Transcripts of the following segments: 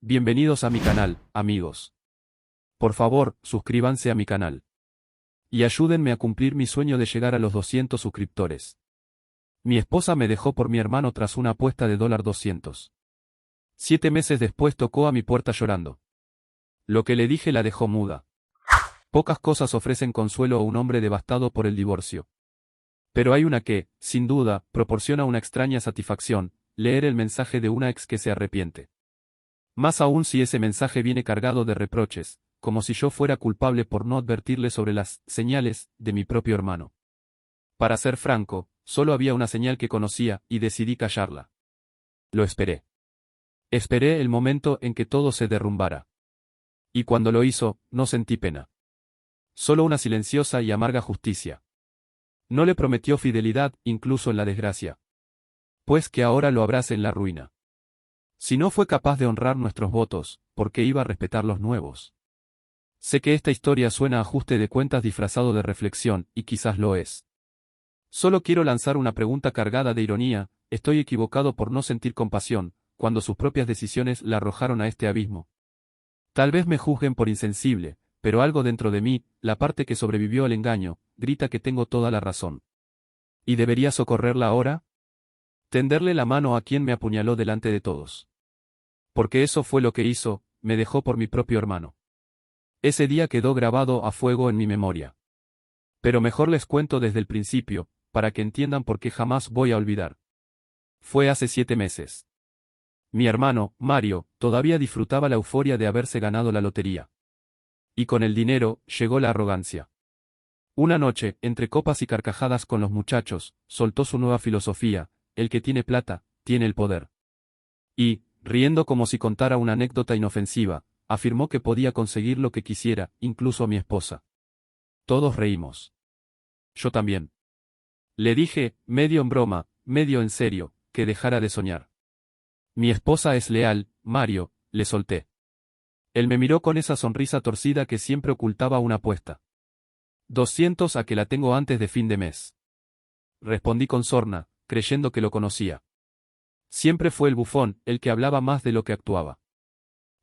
Bienvenidos a mi canal, amigos. Por favor, suscríbanse a mi canal. Y ayúdenme a cumplir mi sueño de llegar a los 200 suscriptores. Mi esposa me dejó por mi hermano tras una apuesta de $200. 7 meses después tocó a mi puerta llorando. Lo que le dije la dejó muda. Pocas cosas ofrecen consuelo a un hombre devastado por el divorcio. Pero hay una que, sin duda, proporciona una extraña satisfacción: leer el mensaje de una ex que se arrepiente. Más aún si ese mensaje viene cargado de reproches, como si yo fuera culpable por no advertirle sobre las señales de mi propio hermano. Para ser franco, solo había una señal que conocía, y decidí callarla. Lo esperé. Esperé el momento en que todo se derrumbara. Y cuando lo hizo, no sentí pena. Solo una silenciosa y amarga justicia. No le prometió fidelidad, incluso en la desgracia. Pues que ahora lo abrace en la ruina. Si no fue capaz de honrar nuestros votos, ¿por qué iba a respetar los nuevos? Sé que esta historia suena a ajuste de cuentas disfrazado de reflexión, y quizás lo es. Solo quiero lanzar una pregunta cargada de ironía: ¿estoy equivocado por no sentir compasión, cuando sus propias decisiones la arrojaron a este abismo? Tal vez me juzguen por insensible, pero algo dentro de mí, la parte que sobrevivió al engaño, grita que tengo toda la razón. ¿Y debería socorrerla ahora? ¿Tenderle la mano a quien me apuñaló delante de todos? Porque eso fue lo que hizo: me dejó por mi propio hermano. Ese día quedó grabado a fuego en mi memoria. Pero mejor les cuento desde el principio, para que entiendan por qué jamás voy a olvidar. Fue hace 7 meses. Mi hermano, Mario, todavía disfrutaba la euforia de haberse ganado la lotería. Y con el dinero, llegó la arrogancia. Una noche, entre copas y carcajadas con los muchachos, soltó su nueva filosofía: el que tiene plata, tiene el poder. Y, riendo como si contara una anécdota inofensiva, afirmó que podía conseguir lo que quisiera, incluso a mi esposa. Todos reímos. Yo también. Le dije, medio en broma, medio en serio, que dejara de soñar. Mi esposa es leal, Mario, le solté. Él me miró con esa sonrisa torcida que siempre ocultaba una apuesta. 200 a que la tengo antes de fin de mes. Respondí con sorna, creyendo que lo conocía. Siempre fue el bufón, el que hablaba más de lo que actuaba.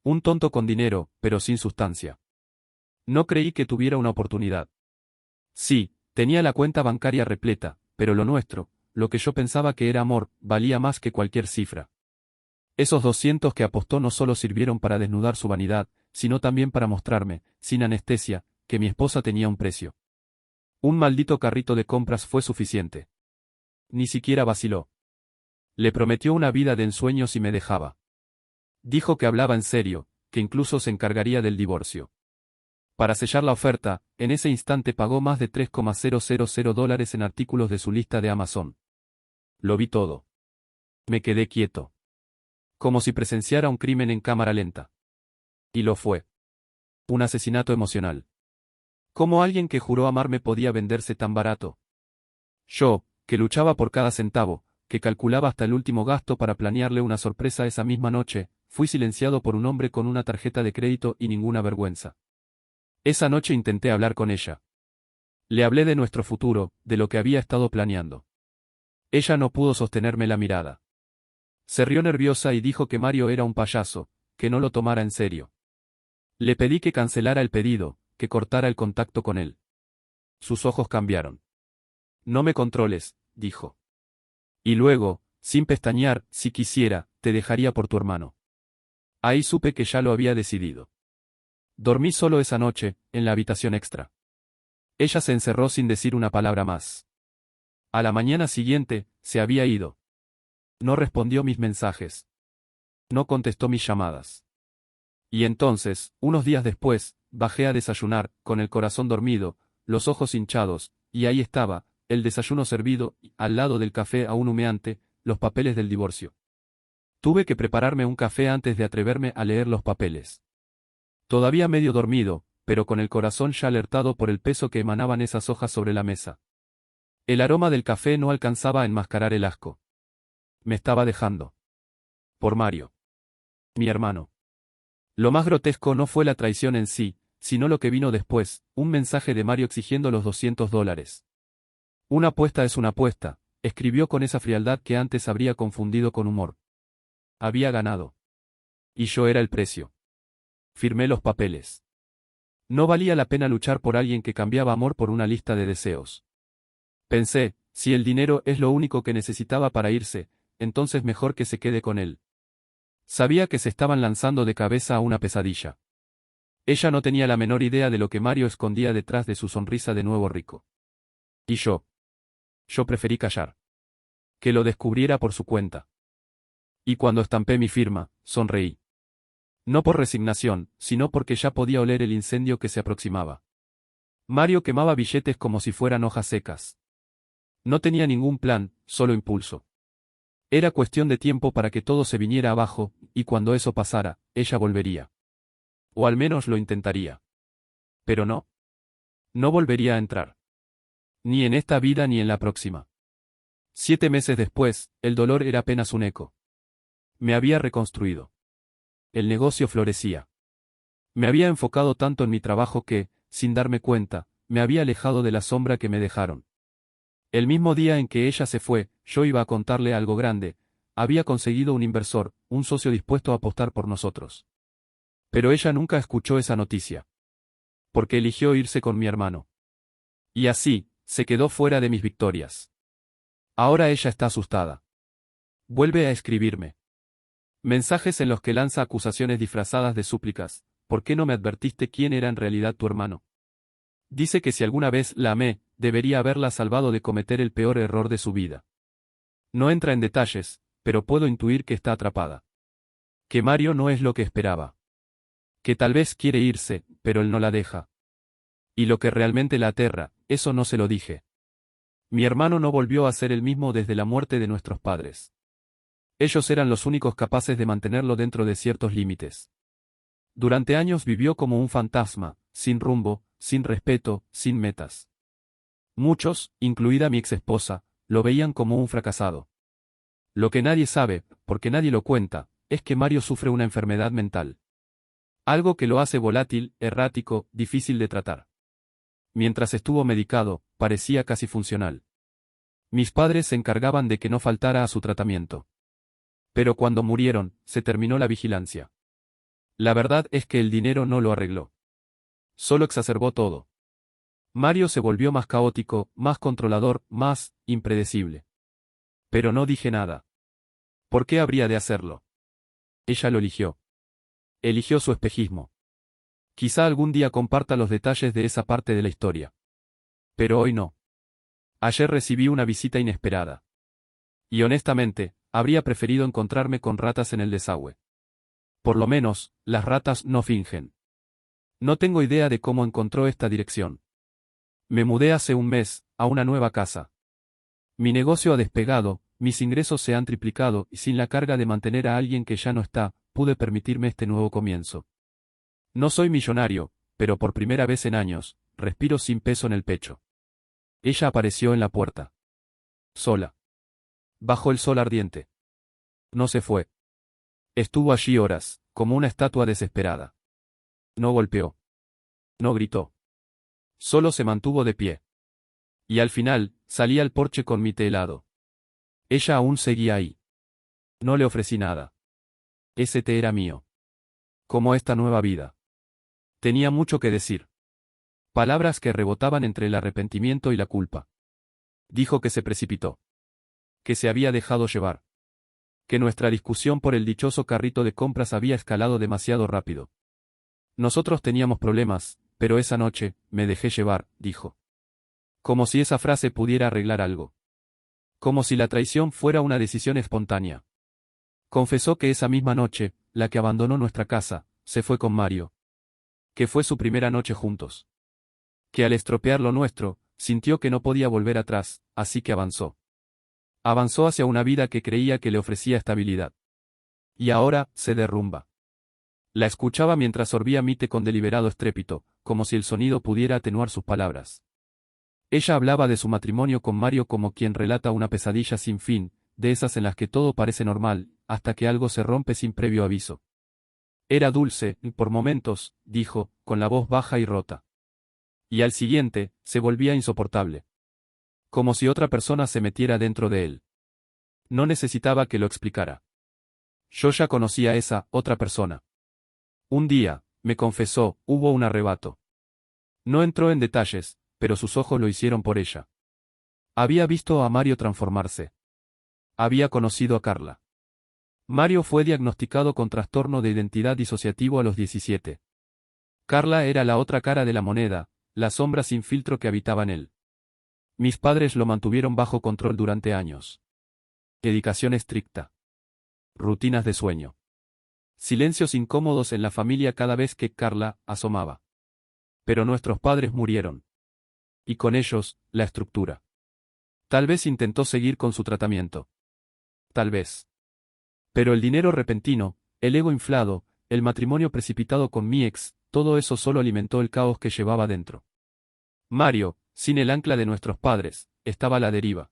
Un tonto con dinero, pero sin sustancia. No creí que tuviera una oportunidad. Sí, tenía la cuenta bancaria repleta, pero lo nuestro, lo que yo pensaba que era amor, valía más que cualquier cifra. Esos 200 que apostó no solo sirvieron para desnudar su vanidad, sino también para mostrarme, sin anestesia, que mi esposa tenía un precio. Un maldito carrito de compras fue suficiente. Ni siquiera vaciló. Le prometió una vida de ensueños si me dejaba. Dijo que hablaba en serio, que incluso se encargaría del divorcio. Para sellar la oferta, en ese instante pagó más de $3,000 en artículos de su lista de Amazon. Lo vi todo. Me quedé quieto. Como si presenciara un crimen en cámara lenta. Y lo fue. Un asesinato emocional. ¿Cómo alguien que juró amarme podía venderse tan barato? Yo, que luchaba por cada centavo, que calculaba hasta el último gasto para planearle una sorpresa esa misma noche, fui silenciado por un hombre con una tarjeta de crédito y ninguna vergüenza. Esa noche intenté hablar con ella. Le hablé de nuestro futuro, de lo que había estado planeando. Ella no pudo sostenerme la mirada. Se rió nerviosa y dijo que Mario era un payaso, que no lo tomara en serio. Le pedí que cancelara el pedido, que cortara el contacto con él. Sus ojos cambiaron. No me controles, dijo. Y luego, sin pestañear, si quisiera, te dejaría por tu hermano. Ahí supe que ya lo había decidido. Dormí solo esa noche, en la habitación extra. Ella se encerró sin decir una palabra más. A la mañana siguiente, se había ido. No respondió mis mensajes. No contestó mis llamadas. Y entonces, unos días después, bajé a desayunar, con el corazón dormido, los ojos hinchados, y ahí estaba, el desayuno servido, y, al lado del café aún humeante, los papeles del divorcio. Tuve que prepararme un café antes de atreverme a leer los papeles. Todavía medio dormido, pero con el corazón ya alertado por el peso que emanaban esas hojas sobre la mesa. El aroma del café no alcanzaba a enmascarar el asco. Me estaba dejando. Por Mario. Mi hermano. Lo más grotesco no fue la traición en sí, sino lo que vino después: un mensaje de Mario exigiendo los $200. Una apuesta es una apuesta, escribió con esa frialdad que antes habría confundido con humor. Había ganado. Y yo era el precio. Firmé los papeles. No valía la pena luchar por alguien que cambiaba amor por una lista de deseos. Pensé, si el dinero es lo único que necesitaba para irse, entonces mejor que se quede con él. Sabía que se estaban lanzando de cabeza a una pesadilla. Ella no tenía la menor idea de lo que Mario escondía detrás de su sonrisa de nuevo rico. Y yo. Yo preferí callar. Que lo descubriera por su cuenta. Y cuando estampé mi firma, sonreí. No por resignación, sino porque ya podía oler el incendio que se aproximaba. Mario quemaba billetes como si fueran hojas secas. No tenía ningún plan, solo impulso. Era cuestión de tiempo para que todo se viniera abajo, y cuando eso pasara, ella volvería. O al menos lo intentaría. Pero no. No volvería a entrar. Ni en esta vida ni en la próxima. 7 meses después, el dolor era apenas un eco. Me había reconstruido. El negocio florecía. Me había enfocado tanto en mi trabajo que, sin darme cuenta, me había alejado de la sombra que me dejaron. El mismo día en que ella se fue, yo iba a contarle algo grande. Había conseguido un inversor, un socio dispuesto a apostar por nosotros. Pero ella nunca escuchó esa noticia. Porque eligió irse con mi hermano. Y así, se quedó fuera de mis victorias. Ahora ella está asustada. Vuelve a escribirme. Mensajes en los que lanza acusaciones disfrazadas de súplicas. ¿Por qué no me advertiste quién era en realidad tu hermano? Dice que si alguna vez la amé, debería haberla salvado de cometer el peor error de su vida. No entra en detalles, pero puedo intuir que está atrapada. Que Mario no es lo que esperaba. Que tal vez quiere irse, pero él no la deja. Y lo que realmente la aterra, eso no se lo dije. Mi hermano no volvió a ser el mismo desde la muerte de nuestros padres. Ellos eran los únicos capaces de mantenerlo dentro de ciertos límites. Durante años vivió como un fantasma, sin rumbo, sin respeto, sin metas. Muchos, incluida mi exesposa, lo veían como un fracasado. Lo que nadie sabe, porque nadie lo cuenta, es que Mario sufre una enfermedad mental. Algo que lo hace volátil, errático, difícil de tratar. Mientras estuvo medicado, parecía casi funcional. Mis padres se encargaban de que no faltara a su tratamiento. Pero cuando murieron, se terminó la vigilancia. La verdad es que el dinero no lo arregló. Solo exacerbó todo. Mario se volvió más caótico, más controlador, más impredecible. Pero no dije nada. ¿Por qué habría de hacerlo? Ella lo eligió. Eligió su espejismo. Quizá algún día comparta los detalles de esa parte de la historia. Pero hoy no. Ayer recibí una visita inesperada. Y honestamente, habría preferido encontrarme con ratas en el desagüe. Por lo menos, las ratas no fingen. No tengo idea de cómo encontró esta dirección. Me mudé hace un mes, a una nueva casa. Mi negocio ha despegado, mis ingresos se han triplicado y sin la carga de mantener a alguien que ya no está, pude permitirme este nuevo comienzo. No soy millonario, pero por primera vez en años, respiro sin peso en el pecho. Ella apareció en la puerta. Sola. Bajo el sol ardiente. No se fue. Estuvo allí horas, como una estatua desesperada. No golpeó. No gritó. Solo se mantuvo de pie. Y al final, salí al porche con mi té helado. Ella aún seguía ahí. No le ofrecí nada. Ese té era mío. Como esta nueva vida. Tenía mucho que decir. Palabras que rebotaban entre el arrepentimiento y la culpa. Dijo que se precipitó. Que se había dejado llevar. Que nuestra discusión por el dichoso carrito de compras había escalado demasiado rápido. Nosotros teníamos problemas, pero esa noche, me dejé llevar, dijo. Como si esa frase pudiera arreglar algo. Como si la traición fuera una decisión espontánea. Confesó que esa misma noche, la que abandonó nuestra casa, se fue con Mario. Que fue su primera noche juntos. Que al estropear lo nuestro, sintió que no podía volver atrás, así que avanzó. Avanzó hacia una vida que creía que le ofrecía estabilidad. Y ahora, se derrumba. La escuchaba mientras sorbía mi té con deliberado estrépito, como si el sonido pudiera atenuar sus palabras. Ella hablaba de su matrimonio con Mario como quien relata una pesadilla sin fin, de esas en las que todo parece normal, hasta que algo se rompe sin previo aviso. Era dulce, por momentos, dijo, con la voz baja y rota. Y al siguiente, se volvía insoportable. Como si otra persona se metiera dentro de él. No necesitaba que lo explicara. Yo ya conocía a esa otra persona. Un día, me confesó, hubo un arrebato. No entró en detalles, pero sus ojos lo hicieron por ella. Había visto a Mario transformarse. Había conocido a Carla. Mario fue diagnosticado con trastorno de identidad disociativo a los 17. Carla era la otra cara de la moneda, la sombra sin filtro que habitaba en él. Mis padres lo mantuvieron bajo control durante años. Dedicación estricta. Rutinas de sueño. Silencios incómodos en la familia cada vez que Carla asomaba. Pero nuestros padres murieron. Y con ellos, la estructura. Tal vez intentó seguir con su tratamiento. Tal vez. Pero el dinero repentino, el ego inflado, el matrimonio precipitado con mi ex, todo eso solo alimentó el caos que llevaba dentro. Mario, sin el ancla de nuestros padres, estaba a la deriva.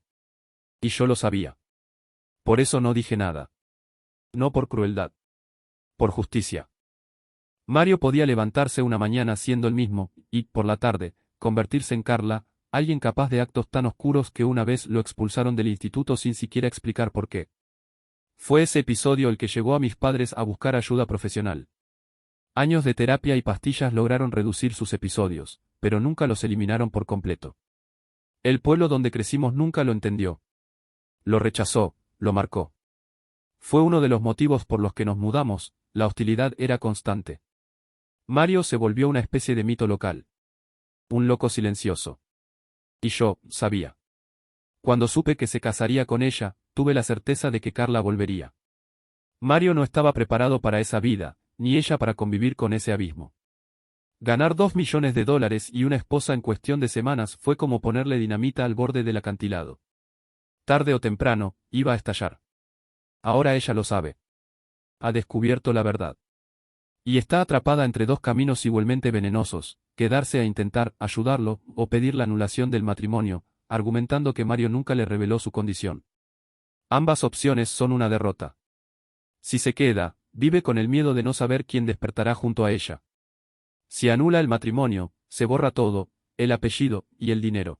Y yo lo sabía. Por eso no dije nada. No por crueldad. Por justicia. Mario podía levantarse una mañana siendo el mismo, y, por la tarde, convertirse en Carla, alguien capaz de actos tan oscuros que una vez lo expulsaron del instituto sin siquiera explicar por qué. Fue ese episodio el que llevó a mis padres a buscar ayuda profesional. Años de terapia y pastillas lograron reducir sus episodios, pero nunca los eliminaron por completo. El pueblo donde crecimos nunca lo entendió. Lo rechazó, lo marcó. Fue uno de los motivos por los que nos mudamos, la hostilidad era constante. Mario se volvió una especie de mito local. Un loco silencioso. Y yo, sabía. Cuando supe que se casaría con ella, tuve la certeza de que Carla volvería. Mario no estaba preparado para esa vida, ni ella para convivir con ese abismo. Ganar $2 millones y una esposa en cuestión de semanas fue como ponerle dinamita al borde del acantilado. Tarde o temprano, iba a estallar. Ahora ella lo sabe. Ha descubierto la verdad. Y está atrapada entre dos caminos igualmente venenosos, quedarse a intentar ayudarlo o pedir la anulación del matrimonio, argumentando que Mario nunca le reveló su condición. Ambas opciones son una derrota. Si se queda, vive con el miedo de no saber quién despertará junto a ella. Si anula el matrimonio, se borra todo, el apellido y el dinero.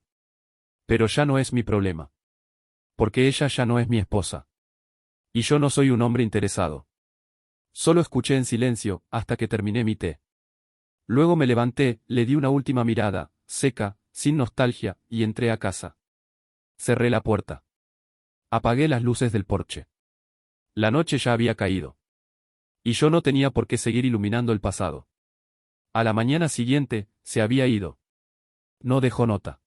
Pero ya no es mi problema. Porque ella ya no es mi esposa. Y yo no soy un hombre interesado. Solo escuché en silencio, hasta que terminé mi té. Luego me levanté, le di una última mirada, seca, sin nostalgia, y entré a casa. Cerré la puerta. Apagué las luces del porche. La noche ya había caído. Y yo no tenía por qué seguir iluminando el pasado. A la mañana siguiente, se había ido. No dejó nota.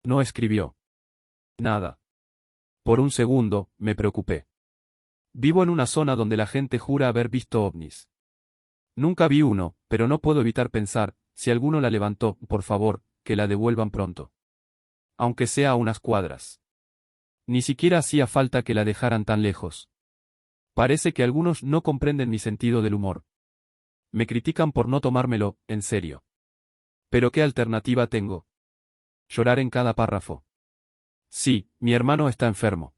No escribió. Nada. Por un segundo, me preocupé. Vivo en una zona donde la gente jura haber visto ovnis. Nunca vi uno, pero no puedo evitar pensar, si alguno la levantó, por favor, que la devuelvan pronto. Aunque sea a unas cuadras. Ni siquiera hacía falta que la dejaran tan lejos. Parece que algunos no comprenden mi sentido del humor. Me critican por no tomármelo en serio. Pero ¿qué alternativa tengo? Llorar en cada párrafo. Sí, mi hermano está enfermo.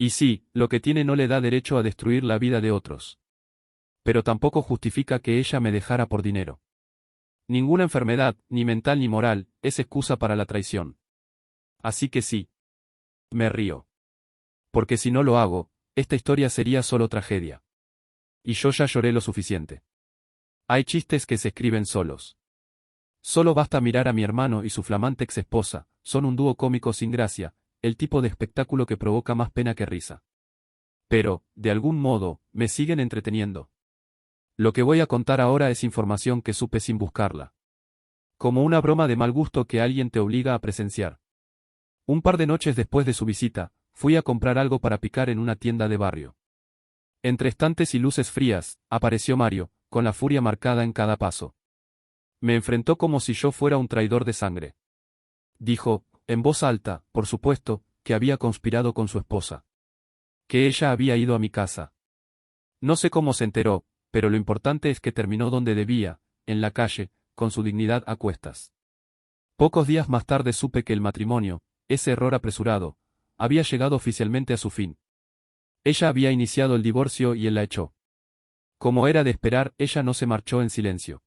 Y sí, lo que tiene no le da derecho a destruir la vida de otros. Pero tampoco justifica que ella me dejara por dinero. Ninguna enfermedad, ni mental ni moral, es excusa para la traición. Así que sí. Me río. Porque si no lo hago, esta historia sería solo tragedia. Y yo ya lloré lo suficiente. Hay chistes que se escriben solos. Solo basta mirar a mi hermano y su flamante exesposa, son un dúo cómico sin gracia, el tipo de espectáculo que provoca más pena que risa. Pero, de algún modo, me siguen entreteniendo. Lo que voy a contar ahora es información que supe sin buscarla. Como una broma de mal gusto que alguien te obliga a presenciar. Un par de noches después de su visita, fui a comprar algo para picar en una tienda de barrio. Entre estantes y luces frías, apareció Mario, con la furia marcada en cada paso. Me enfrentó como si yo fuera un traidor de sangre. Dijo, en voz alta, por supuesto, que había conspirado con su esposa. Que ella había ido a mi casa. No sé cómo se enteró, pero lo importante es que terminó donde debía, en la calle, con su dignidad a cuestas. Pocos días más tarde supe que el matrimonio, ese error apresurado, había llegado oficialmente a su fin. Ella había iniciado el divorcio y él la echó. Como era de esperar, ella no se marchó en silencio.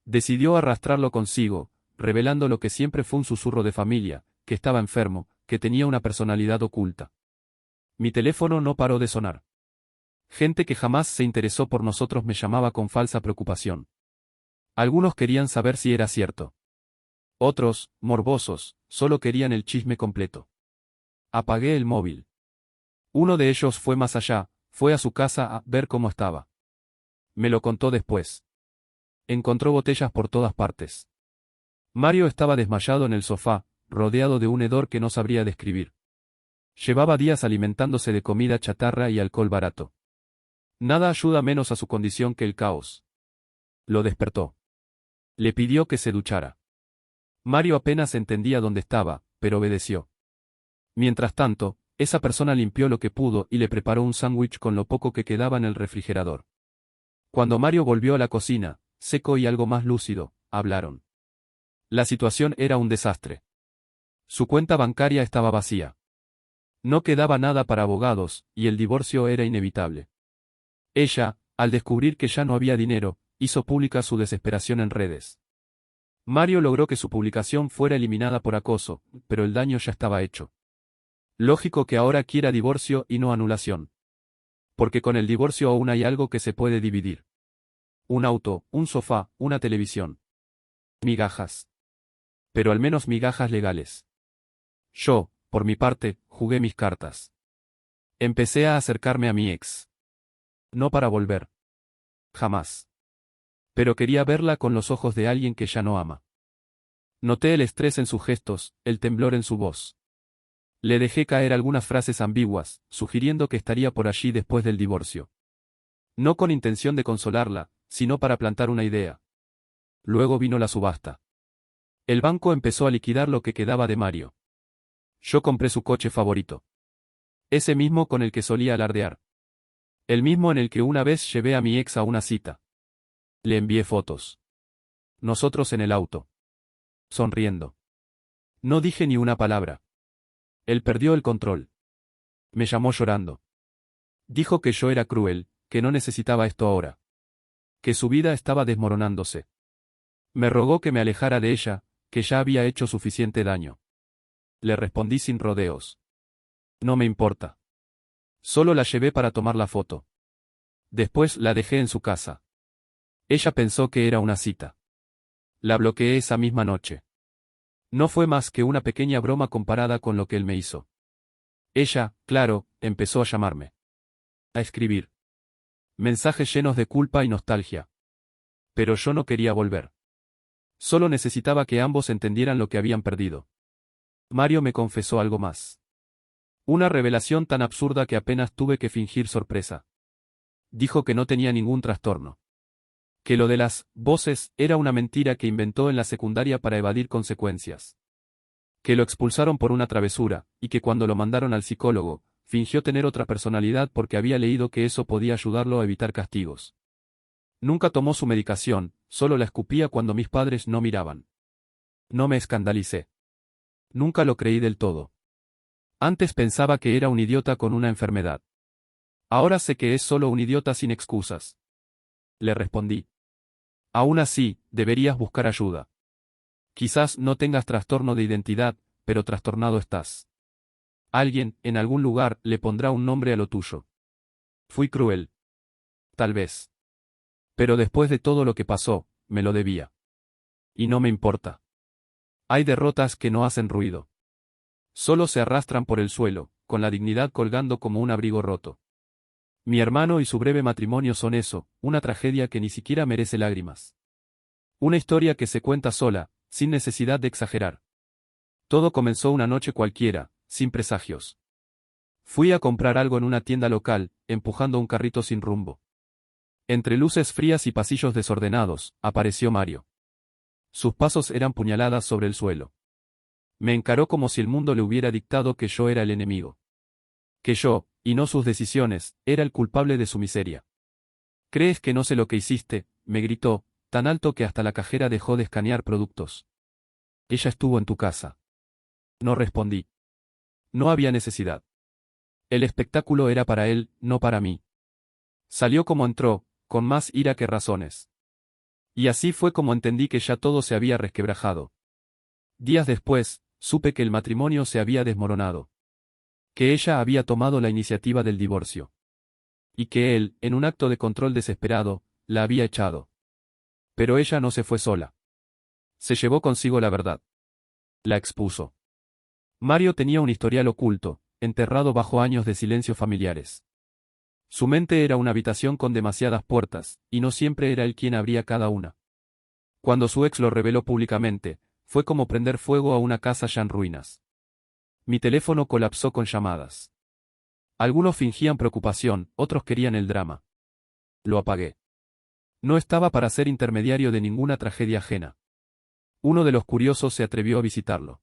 Decidió arrastrarlo consigo, revelando lo que siempre fue un susurro de familia, que estaba enfermo, que tenía una personalidad oculta. Mi teléfono no paró de sonar. Gente que jamás se interesó por nosotros me llamaba con falsa preocupación. Algunos querían saber si era cierto. Otros, morbosos, solo querían el chisme completo. Apagué el móvil. Uno de ellos fue más allá, fue a su casa a ver cómo estaba. Me lo contó después. Encontró botellas por todas partes. Mario estaba desmayado en el sofá, rodeado de un hedor que no sabría describir. Llevaba días alimentándose de comida chatarra y alcohol barato. Nada ayuda menos a su condición que el caos. Lo despertó. Le pidió que se duchara. Mario apenas entendía dónde estaba, pero obedeció. Mientras tanto, esa persona limpió lo que pudo y le preparó un sándwich con lo poco que quedaba en el refrigerador. Cuando Mario volvió a la cocina, seco y algo más lúcido, hablaron. La situación era un desastre. Su cuenta bancaria estaba vacía. No quedaba nada para abogados, y el divorcio era inevitable. Ella, al descubrir que ya no había dinero, hizo pública su desesperación en redes. Mario logró que su publicación fuera eliminada por acoso, pero el daño ya estaba hecho. Lógico que ahora quiera divorcio y no anulación. Porque con el divorcio aún hay algo que se puede dividir. Un auto, un sofá, una televisión. Migajas. Pero al menos migajas legales. Yo, por mi parte, jugué mis cartas. Empecé a acercarme a mi ex. No para volver. Jamás. Pero quería verla con los ojos de alguien que ya no ama. Noté el estrés en sus gestos, el temblor en su voz. Le dejé caer algunas frases ambiguas, sugiriendo que estaría por allí después del divorcio. No con intención de consolarla, sino para plantar una idea. Luego vino la subasta. El banco empezó a liquidar lo que quedaba de Mario. Yo compré su coche favorito. Ese mismo con el que solía alardear. El mismo en el que una vez llevé a mi ex a una cita. Le envié fotos. Nosotros en el auto. Sonriendo. No dije ni una palabra. Él perdió el control. Me llamó llorando. Dijo que yo era cruel, que no necesitaba esto ahora. Que su vida estaba desmoronándose. Me rogó que me alejara de ella, que ya había hecho suficiente daño. Le respondí sin rodeos. No me importa. Solo la llevé para tomar la foto. Después la dejé en su casa. Ella pensó que era una cita. La bloqueé esa misma noche. No fue más que una pequeña broma comparada con lo que él me hizo. Ella, claro, empezó a llamarme. A escribir. Mensajes llenos de culpa y nostalgia. Pero yo no quería volver. Solo necesitaba que ambos entendieran lo que habían perdido. Mario me confesó algo más. Una revelación tan absurda que apenas tuve que fingir sorpresa. Dijo que no tenía ningún trastorno. Que lo de las voces era una mentira que inventó en la secundaria para evadir consecuencias. Que lo expulsaron por una travesura, y que cuando lo mandaron al psicólogo, fingió tener otra personalidad porque había leído que eso podía ayudarlo a evitar castigos. Nunca tomó su medicación, solo la escupía cuando mis padres no miraban. No me escandalicé. Nunca lo creí del todo. Antes pensaba que era un idiota con una enfermedad. Ahora sé que es solo un idiota sin excusas. Le respondí. Aún así, deberías buscar ayuda. Quizás no tengas trastorno de identidad, pero trastornado estás. Alguien, en algún lugar, le pondrá un nombre a lo tuyo. Fui cruel. Tal vez. Pero después de todo lo que pasó, me lo debía. Y no me importa. Hay derrotas que no hacen ruido. Solo se arrastran por el suelo, con la dignidad colgando como un abrigo roto. Mi hermano y su breve matrimonio son eso, una tragedia que ni siquiera merece lágrimas. Una historia que se cuenta sola, sin necesidad de exagerar. Todo comenzó una noche cualquiera, sin presagios. Fui a comprar algo en una tienda local, empujando un carrito sin rumbo. Entre luces frías y pasillos desordenados, apareció Mario. Sus pasos eran puñaladas sobre el suelo. Me encaró como si el mundo le hubiera dictado que yo era el enemigo. Que yo, y no sus decisiones, era el culpable de su miseria. ¿Crees que no sé lo que hiciste?, me gritó, tan alto que hasta la cajera dejó de escanear productos. Ella estuvo en tu casa. No respondí. No había necesidad. El espectáculo era para él, no para mí. Salió como entró, con más ira que razones. Y así fue como entendí que ya todo se había resquebrajado. Días después, supe que el matrimonio se había desmoronado. Que ella había tomado la iniciativa del divorcio. y que él, en un acto de control desesperado, la había echado. Pero ella no se fue sola. Se llevó consigo la verdad. La expuso. Mario tenía un historial oculto, enterrado bajo años de silencio familiares. Su mente era una habitación con demasiadas puertas, y no siempre era él quien abría cada una. Cuando su ex lo reveló públicamente, fue como prender fuego a una casa ya en ruinas. Mi teléfono colapsó con llamadas. Algunos fingían preocupación, otros querían el drama. Lo apagué. No estaba para ser intermediario de ninguna tragedia ajena. Uno de los curiosos se atrevió a visitarlo.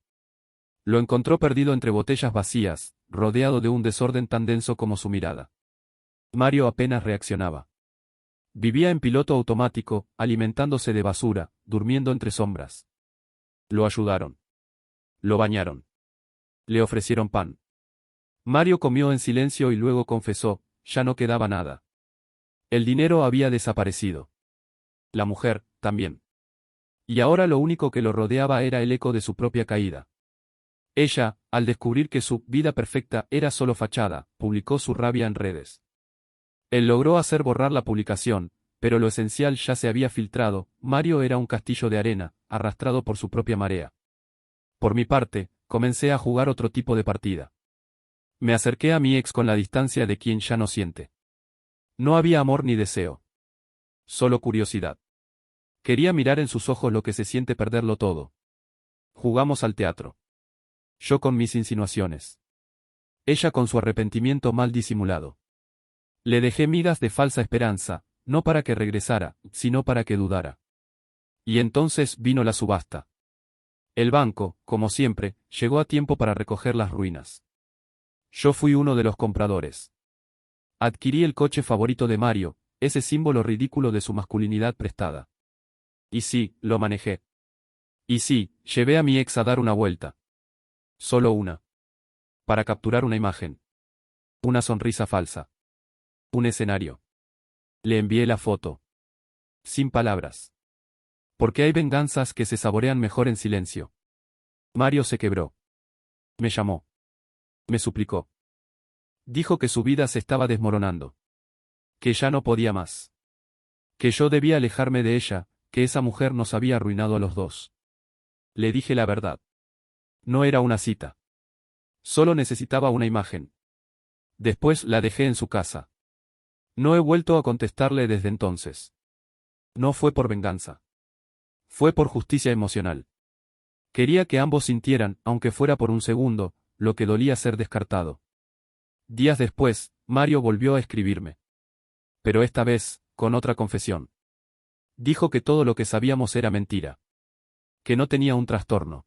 Lo encontró perdido entre botellas vacías, rodeado de un desorden tan denso como su mirada. Mario apenas reaccionaba. Vivía en piloto automático, alimentándose de basura, durmiendo entre sombras. Lo ayudaron. Lo bañaron. Le ofrecieron pan. Mario comió en silencio y luego confesó, ya no quedaba nada. El dinero había desaparecido. La mujer, también. Y ahora lo único que lo rodeaba era el eco de su propia caída. Ella, al descubrir que su vida perfecta era solo fachada, publicó su rabia en redes. Él logró hacer borrar la publicación, pero lo esencial ya se había filtrado. Mario era un castillo de arena, arrastrado por su propia marea. Por mi parte, comencé a jugar otro tipo de partida. Me acerqué a mi ex con la distancia de quien ya no siente. No había amor ni deseo. Solo curiosidad. Quería mirar en sus ojos lo que se siente perderlo todo. Jugamos al teatro. Yo con mis insinuaciones. Ella con su arrepentimiento mal disimulado. Le dejé migas de falsa esperanza, no para que regresara, sino para que dudara. Y entonces vino la subasta. El banco, como siempre, llegó a tiempo para recoger las ruinas. Yo fui uno de los compradores. Adquirí el coche favorito de Mario, ese símbolo ridículo de su masculinidad prestada. Y sí, lo manejé. Y sí, llevé a mi ex a dar una vuelta. Solo una. Para capturar una imagen. Una sonrisa falsa. Un escenario. Le envié la foto. Sin palabras. Porque hay venganzas que se saborean mejor en silencio. Mario se quebró. Me llamó. Me suplicó. Dijo que su vida se estaba desmoronando. Que ya no podía más. Que yo debía alejarme de ella, que esa mujer nos había arruinado a los dos. Le dije la verdad. No era una cita. Solo necesitaba una imagen. Después la dejé en su casa. No he vuelto a contestarle desde entonces. No fue por venganza. Fue por justicia emocional. Quería que ambos sintieran, aunque fuera por un segundo, lo que dolía ser descartado. Días después, Mario volvió a escribirme. Pero esta vez, con otra confesión. Dijo que todo lo que sabíamos era mentira. Que no tenía un trastorno.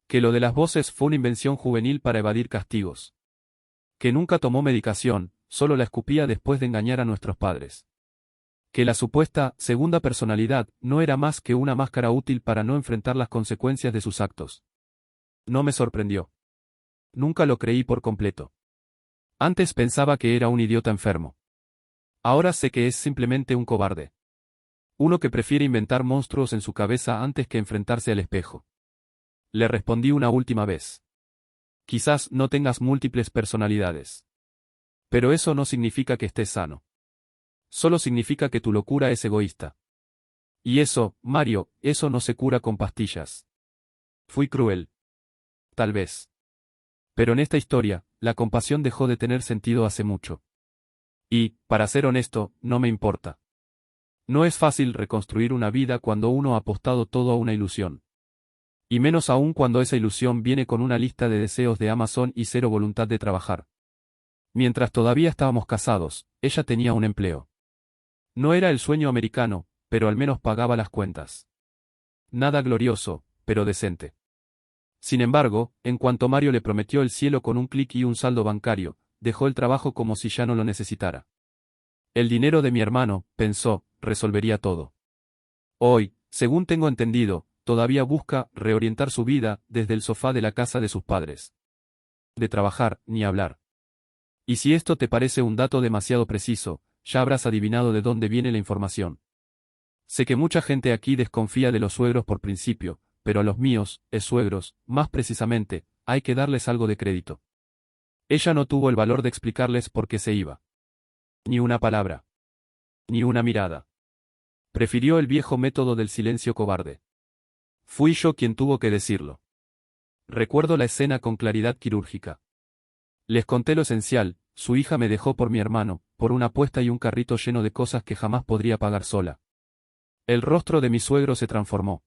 Que lo de las voces fue una invención juvenil para evadir castigos. Que nunca tomó medicación, solo la escupía después de engañar a nuestros padres. Que la supuesta segunda personalidad no era más que una máscara útil para no enfrentar las consecuencias de sus actos. No me sorprendió. Nunca lo creí por completo. Antes pensaba que era un idiota enfermo. Ahora sé que es simplemente un cobarde. Uno que prefiere inventar monstruos en su cabeza antes que enfrentarse al espejo. Le respondí una última vez. Quizás no tengas múltiples personalidades. Pero eso no significa que estés sano. Solo significa que tu locura es egoísta. Y eso, Mario, eso no se cura con pastillas. Fui cruel. Tal vez. Pero en esta historia, la compasión dejó de tener sentido hace mucho. Y, para ser honesto, no me importa. No es fácil reconstruir una vida cuando uno ha apostado todo a una ilusión. Y menos aún cuando esa ilusión viene con una lista de deseos de Amazon y cero voluntad de trabajar. Mientras todavía estábamos casados, ella tenía un empleo. No era el sueño americano, pero al menos pagaba las cuentas. Nada glorioso, pero decente. Sin embargo, en cuanto Mario le prometió el cielo con un clic y un saldo bancario, dejó el trabajo como si ya no lo necesitara. El dinero de mi hermano, pensó, resolvería todo. Hoy, según tengo entendido, todavía busca reorientar su vida desde el sofá de la casa de sus padres. De trabajar, ni hablar. Y si esto te parece un dato demasiado preciso, ya habrás adivinado de dónde viene la información. Sé que mucha gente aquí desconfía de los suegros por principio, pero a los míos, suegros, más precisamente, hay que darles algo de crédito. Ella no tuvo el valor de explicarles por qué se iba. Ni una palabra. Ni una mirada. Prefirió el viejo método del silencio cobarde. Fui yo quien tuvo que decirlo. Recuerdo la escena con claridad quirúrgica. Les conté lo esencial: su hija me dejó por mi hermano, por una apuesta y un carrito lleno de cosas que jamás podría pagar sola. El rostro de mi suegro se transformó.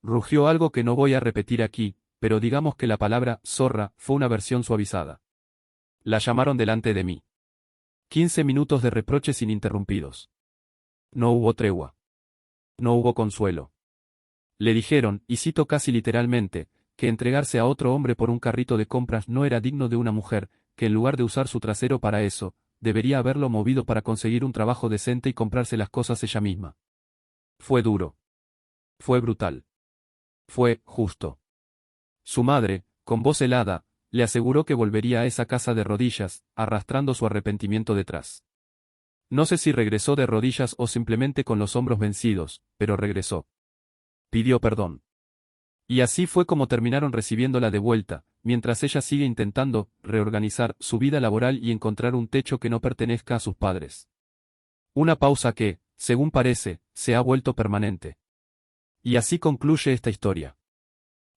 Rugió algo que no voy a repetir aquí, pero digamos que la palabra zorra fue una versión suavizada. La llamaron delante de mí. 15 minutos de reproches ininterrumpidos. No hubo tregua. No hubo consuelo. Le dijeron, y cito casi literalmente, que entregarse a otro hombre por un carrito de compras no era digno de una mujer, que en lugar de usar su trasero para eso, debería haberlo movido para conseguir un trabajo decente y comprarse las cosas ella misma. Fue duro. Fue brutal. Fue justo. Su madre, con voz helada, le aseguró que volvería a esa casa de rodillas, arrastrando su arrepentimiento detrás. No sé si regresó de rodillas o simplemente con los hombros vencidos, pero regresó. Pidió perdón. Y así fue como terminaron recibiéndola de vuelta, mientras ella sigue intentando reorganizar su vida laboral y encontrar un techo que no pertenezca a sus padres. Una pausa que, según parece, se ha vuelto permanente. Y así concluye esta historia.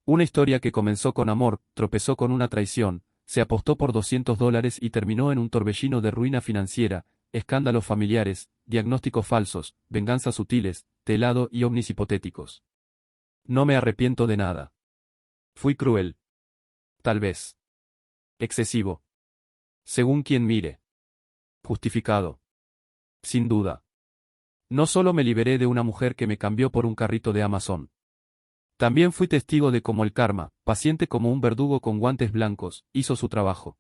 Una historia que comenzó con amor, tropezó con una traición, se apostó por $200 y terminó en un torbellino de ruina financiera, escándalos familiares, diagnósticos falsos, venganzas sutiles, telado y ovnis hipotéticos. No me arrepiento de nada. Fui cruel. Tal vez. Excesivo. Según quien mire. Justificado. Sin duda. No solo me liberé de una mujer que me cambió por un carrito de Amazon. También fui testigo de cómo el karma, paciente como un verdugo con guantes blancos, hizo su trabajo.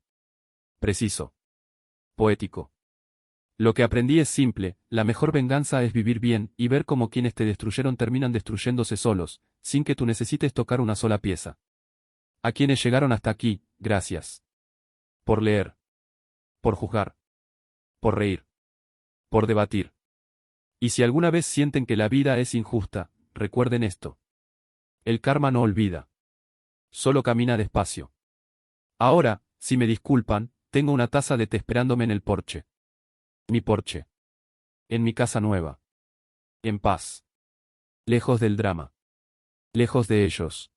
Preciso. Poético. Lo que aprendí es simple: la mejor venganza es vivir bien y ver cómo quienes te destruyeron terminan destruyéndose solos, sin que tú necesites tocar una sola pieza. A quienes llegaron hasta aquí, gracias. Por leer. Por juzgar. Por reír. Por debatir. Y si alguna vez sienten que la vida es injusta, recuerden esto. El karma no olvida. Solo camina despacio. Ahora, si me disculpan, tengo una taza de té esperándome en el porche. Mi porche. En mi casa nueva. En paz. Lejos del drama. Lejos de ellos.